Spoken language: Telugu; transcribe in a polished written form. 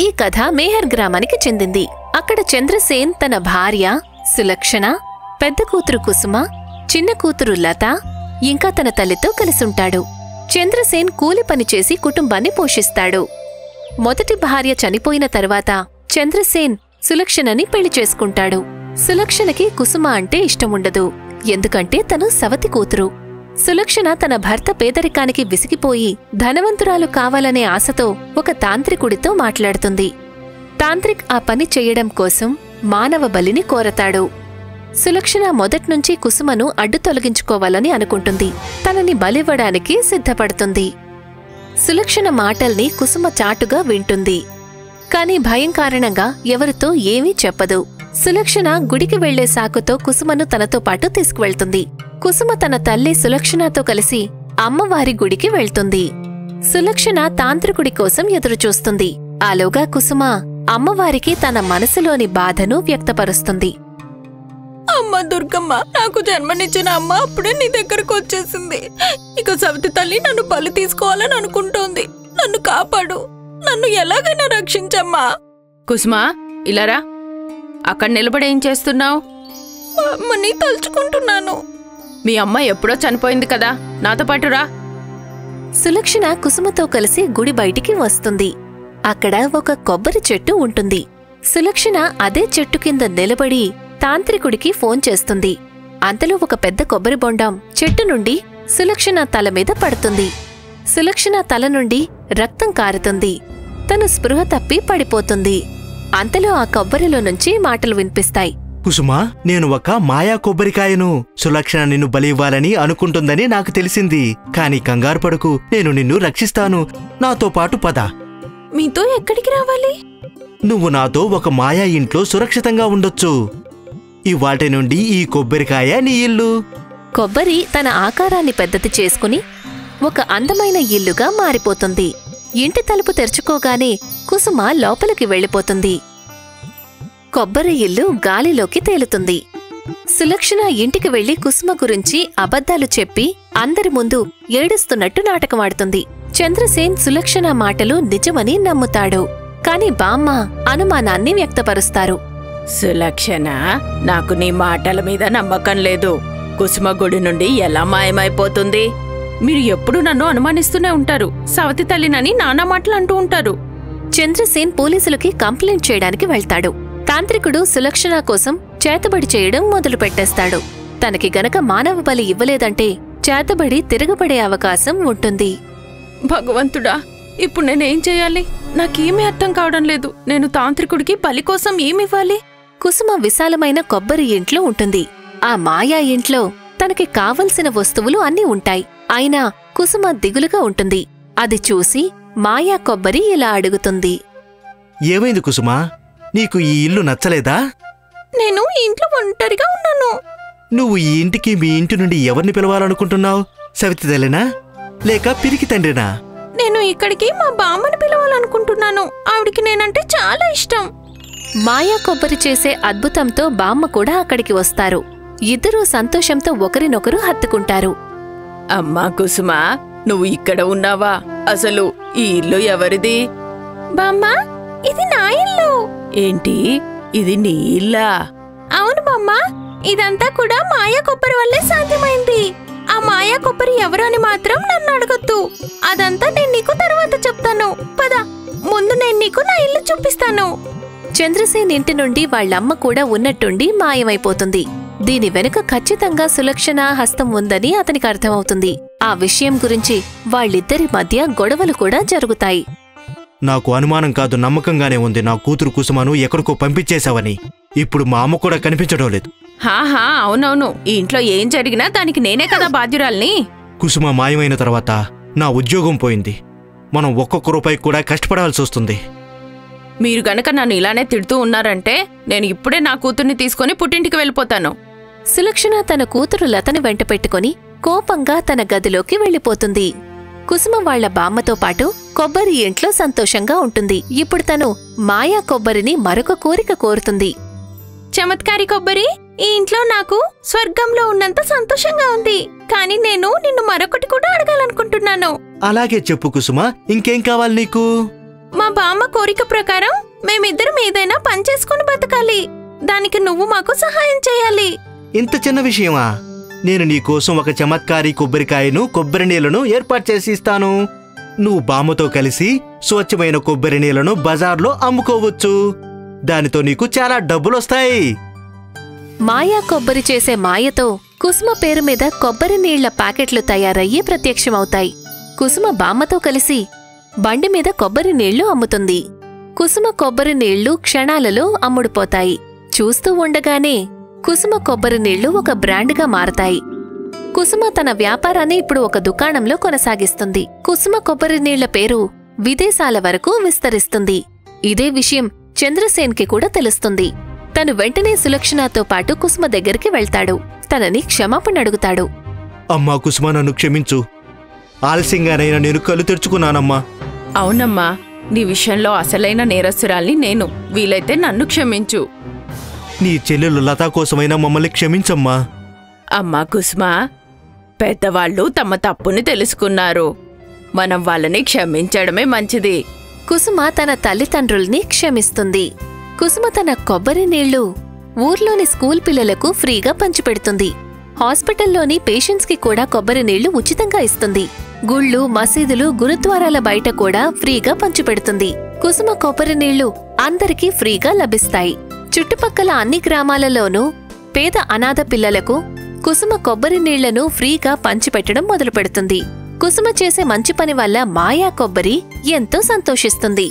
ఈ కథ మేహర్ గ్రామానికి చెందింది. అక్కడ చంద్రసేన్ తన భార్య సులక్షణ, పెద్ద కూతురు కుసుమ, చిన్న కూతురు లత ఇంకా తన తల్లితో కలిసుంటాడు. చంద్రసేన్ కూలి పనిచేసి కుటుంబాన్ని పోషిస్తాడు. మొదటి భార్య చనిపోయిన తర్వాత చంద్రసేన్ సులక్షణని పెళ్లి చేసుకుంటాడు. సులక్షణకి కుసుమ అంటే ఇష్టముండదు, ఎందుకంటే తను సవతి కూతురు. సులక్షణ తన భర్త పేదరికానికి విసిగిపోయి ధనవంతురాలు కావాలనే ఆశతో ఒక తాంత్రికుడితో మాట్లాడుతుంది. తాంత్రిక్ ఆ పని చెయ్యడం కోసం మానవ బలిని కోరతాడు. సులక్షణ మొదట్నుంచి కుసుమను అడ్డు తొలగించుకోవాలని అనుకుంటుంది. తనని బలివ్వడానికి సిద్ధపడుతుంది. సులక్షణ మాటల్ని కుసుమ చాటుగా వింటుంది. కాని భయం కారణంగా ఎవరితో ఏమీ చెప్పదు. సులక్షణ గుడికి వెళ్లే సాకుతో కుసుమను తనతో పాటు తీసుకువెళ్తుంది. కుసుమ తన తల్లి సులక్షణతో కలిసి అమ్మవారి గుడికి వెళ్తుంది. సులక్షణ తాంత్రికుడి కోసం ఎదురుచూస్తుంది. ఆలోగా కుసుమ అమ్మవారికి తన మనసులోని బాధను వ్యక్తపరుస్తుంది. అమ్మ దుర్గమ్మ, నాకు జన్మనిచ్చిన అమ్మ అప్పుడే నీ దగ్గరకు వచ్చేసింది. ఇక సవితి తల్లి నన్ను బలి తీసుకోవాలని అనుకుంటోంది. నన్ను కాపాడు, నన్ను ఎలాగైనా రక్షించమ్మా. కుసుమా, ఇలారా. అక్కడ నిలబడేం చేస్తున్నావు? అమ్మని తలుచుకుంటున్నాను. మీ అమ్మ ఎప్పుడో చనిపోయింది కదా, నాతో పాటు రా. సులక్షణ కుసుమతో కలిసి గుడి బయటికి వస్తుంది. అక్కడ ఒక కొబ్బరి చెట్టు ఉంటుంది. సులక్షణ అదే చెట్టు కింద నిలబడి తాంత్రికుడికి ఫోన్ చేస్తుంది. అంతలో ఒక పెద్ద కొబ్బరి బొండం చెట్టు నుండి సులక్షణ తల మీద పడుతుంది. సులక్షణ తల నుండి రక్తం కారుతుంది. తను స్పృహ తప్పి పడిపోతుంది. అంతలో ఆ కొబ్బరిలో నుంచి మాటలు వినిపిస్తాయి. కుసుమా, నేను ఒక మాయా కొబ్బరికాయను. సులక్షణ నిన్ను బలి ఇవ్వాలని అనుకుంటుందని నాకు తెలిసింది. కాని కంగారు పడకు, నేను నిన్ను రక్షిస్తాను. నాతో పాటు పద. మీతో ఎక్కడికి రావాలి? నువ్వు నాతో ఒక మాయా ఇంట్లో సురక్షితంగా ఉండొచ్చు. ఇవాటి నుండి ఈ కొబ్బరికాయ నీ ఇల్లు. కొబ్బరి తన ఆకారాన్ని పెద్దది చేసుకుని ఒక అందమైన ఇల్లుగా మారిపోతుంది. ఇంటి తలుపు తెరుచుకోగానే కుసుమ లోపలికి వెళ్ళిపోతుంది. కొబ్బరి ఇల్లు గాలిలోకి తేలుతుంది. సులక్షణ ఇంటికి వెళ్లి కుసుమ గురించి అబద్ధాలు చెప్పి అందరి ముందు ఏడుస్తున్నట్టు నాటకమాడుతుంది. చంద్రసేన్ సులక్షణ మాటలు నిజమని నమ్ముతాడు. కాని బామ్మ అనుమానాన్ని వ్యక్తపరుస్తారు. సులక్షణ, నాకు నీ మాటల మీద నమ్మకం లేదు. కుసుమ గుడి నుండి ఎలా మాయమైపోతుంది? మీరు ఎప్పుడు నన్ను అనుమానిస్తూనే ఉంటారు. సవతి తల్లినని నానా మాటలు అంటూ ఉంటారు. చంద్రసేన్ పోలీసులకి కంప్లైంట్ చేయడానికి వెళ్తాడు. తాంత్రికుడు సులక్షణ కోసం చేతబడి చేయడం మొదలుపెట్టేస్తాడు. తనకి గనక మానవ బలి ఇవ్వలేదంటే చేతబడి తిరగబడే అవకాశం ఉంటుంది. భగవంతుడా, ఇప్పుడు నేనేం చెయ్యాలి? నాకేమీ అర్థం కావడం లేదు. నేను తాంత్రికుడికి బలి కోసం ఏమివ్వాలి? కుసుమ విశాలమైన కొబ్బరి ఇంట్లో ఉంటుంది. ఆ మాయా ఇంట్లో తనకి కావలసిన వస్తువులు అన్నీ ఉంటాయి. అయినా కుసుమ దిగులుగా ఉంటుంది. అది చూసి మాయా కొబ్బరి ఇలా అడుగుతుంది. ఏమైంది కుసుమా? నీకు ఈ ఇల్లు నచ్చలేదా? నేను ఇంట్లో ఒంటరిగా ఉన్నాను. నువ్వు ఈ ఇంటికి మీ ఇంటి నుండి ఎవరిని పిలవాలనుకుంటున్నావు? సవితి తల్లినా లేక పిరికి తండ్రినా? నేను ఇక్కడికి మా బామ్మని పిలవాలనుకుంటున్నాను. ఆవిడికి నేనంటే చాలా ఇష్టం. మాయా కొబ్బరి చేసే అద్భుతంతో బామ్మ కూడా అక్కడికి వస్తారు. ఇద్దరూ సంతోషంతో ఒకరినొకరు హత్తుకుంటారు. అమ్మా కుసుమా, నువ్వు ఇక్కడ ఉన్నావా? అసలు ఈ ఇల్లు ఎవరిది? బామ్మా, ఇది నా ఇల్లు. ఏంటి, ఇది నీ ఇల్లా? అవును బామ్మా, ఇదంతా కూడా మాయా కొబ్బరి వల్లే సాధ్యమైంది. ఆ మాయా కొబ్బరి ఎవరు అని మాత్రం నన్ను అడగొద్దు. అదంతా నేను నీకు తర్వాత చెప్తాను. పద, ముందు నేను నీకు నా ఇల్లు చూపిస్తాను. చంద్రసేన్ ఇంటి నుండి వాళ్లమ్మ కూడా ఉన్నట్టుండి మాయమైపోతుంది. దీని వెనుక ఖచ్చితంగా సులక్షణ హస్తం ఉందని అతనికి అర్థమవుతుంది. ఆ విషయం గురించి వాళ్ళిద్దరి మధ్య గొడవలు కూడా జరుగుతాయి. నాకు అనుమానం కాదు, నమ్మకంగానే ఉంది. నా కూతురు కుసుమను ఎక్కడికో పంపించేశావని. ఇప్పుడు మా అమ్మ కూడా కనిపించడం లేదు. హాహా, అవునవును. ఈ ఇంట్లో ఏం జరిగినా దానికి నేనే కదా బాధ్యురాల్ని. కుసుమ మాయమైన తర్వాత నా ఉద్యోగం పోయింది. మనం ఒక్కొక్క రూపాయి కూడా కష్టపడాల్సి వస్తుంది. మీరు గనక నన్ను ఇలానే తిడుతూ ఉన్నారంటే నేను ఇప్పుడే నా కూతుర్ని తీసుకుని పుట్టింటికి వెళ్ళిపోతాను. సులక్షణ తన కూతురు లతని వెంటపెట్టుకుని కోపంగా తన గదిలోకి వెళ్ళిపోతుంది. కుసుమ వాళ్ల బామ్మతో పాటు కొబ్బరి ఇంట్లో సంతోషంగా ఉంటుంది. ఇప్పుడు తను మాయా కొబ్బరిని మరొక కోరిక కోరుతుంది. చమత్కారి కొబ్బరి, ఈ ఇంట్లో నాకు స్వర్గంలో ఉన్నంత సంతోషంగా ఉంది. కాని నేను నిన్ను మరొకటి కూడా అడగాలనుకుంటున్నాను. అలాగే చెప్పు కుసుమ, ఇంకేం కావాలి నీకు? మా బామ్మ కోరిక ప్రకారం మేమిద్దరం ఏదైనా పని చేసుకుని బతకాలి. దానికి నువ్వు మాకు సహాయం చేయాలి. ఇంత చిన్న విషయమా? నేను నీకోసం ఒక చమత్కారీ కొబ్బరికాయను, కొబ్బరి నీళ్లను ఏర్పాటు చేసి ఇస్తాను. నువ్వు బామ్మతో కలిసి స్వచ్ఛమైన కొబ్బరి నీళ్లను బజార్లో అమ్ముకోవచ్చు. దానితో నీకు చాలా డబ్బులొస్తాయి. మాయా కొబ్బరి చేసే మాయతో కుసుమ పేరు మీద కొబ్బరి నీళ్ల ప్యాకెట్లు తయారయ్యి ప్రత్యక్షమవుతాయి. కుసుమ బామ్మతో కలిసి బండి మీద కొబ్బరి నీళ్లు అమ్ముతుంది. కుసుమ కొబ్బరి నీళ్లు క్షణాలలో అమ్ముడుపోతాయి. చూస్తూ ఉండగానే కుసుమ కొబ్బరి నీళ్లు ఒక బ్రాండ్గా మారతాయి. కుసుమ తన వ్యాపారాన్ని ఇప్పుడు ఒక దుకాణంలో కొనసాగిస్తుంది. కుసుమ కొబ్బరి నీళ్ల పేరు విదేశాల వరకు విస్తరిస్తుంది. ఇదే విషయం చంద్రసేన్కి కూడా తెలుస్తుంది. తను వెంటనే సులక్షణతో పాటు కుసుమ దగ్గరికి వెళ్తాడు. తనని క్షమాపణ అడుగుతాడు. అమ్మా కుసుమ, నన్ను క్షమించు. ఆలస్యంగానైనా నేను కళ్ళు తెరుచుకున్నానమ్మా. అవునమ్మా, నీ విషయంలో అసలైన నేరస్తురాల్ని నేను. వీలైతే నన్ను క్షమించు. నీ చెల్లెలు లతా కోసమైనా మమ్మల్ని క్షమించమ్మా. అమ్మా కుసుమ, పెద్దవాళ్ళు తమ తప్పుని తెలుసుకున్నారు. మనం వాళ్ళని క్షమించడమే మంచిది. కుసుమ తన తల్లిదండ్రుల్ని క్షమిస్తుంది. కుసుమ తన కొబ్బరి నీళ్లు ఊర్లోని స్కూల్ పిల్లలకు ఫ్రీగా పంచిపెడుతుంది. హాస్పిటల్లోని పేషెంట్స్కి కూడా కొబ్బరి నీళ్లు ఉచితంగా ఇస్తుంది. గుళ్ళు, మసీదులు, గురుద్వారాల బయట కూడా ఫ్రీగా పంచిపెడుతుంది. కుసుమ కొబ్బరి నీళ్లు అందరికీ ఫ్రీగా లభిస్తాయి. చుట్టుపక్కల అన్ని గ్రామాలలోనూ పేద అనాథ పిల్లలకు కుసుమ కొబ్బరి నీళ్లను ఫ్రీగా పంచిపెట్టడం మొదలుపెడుతుంది. కుసుమ చేసే మంచి పని వల్ల మాయా కొబ్బరి ఎంతో సంతోషిస్తుంది.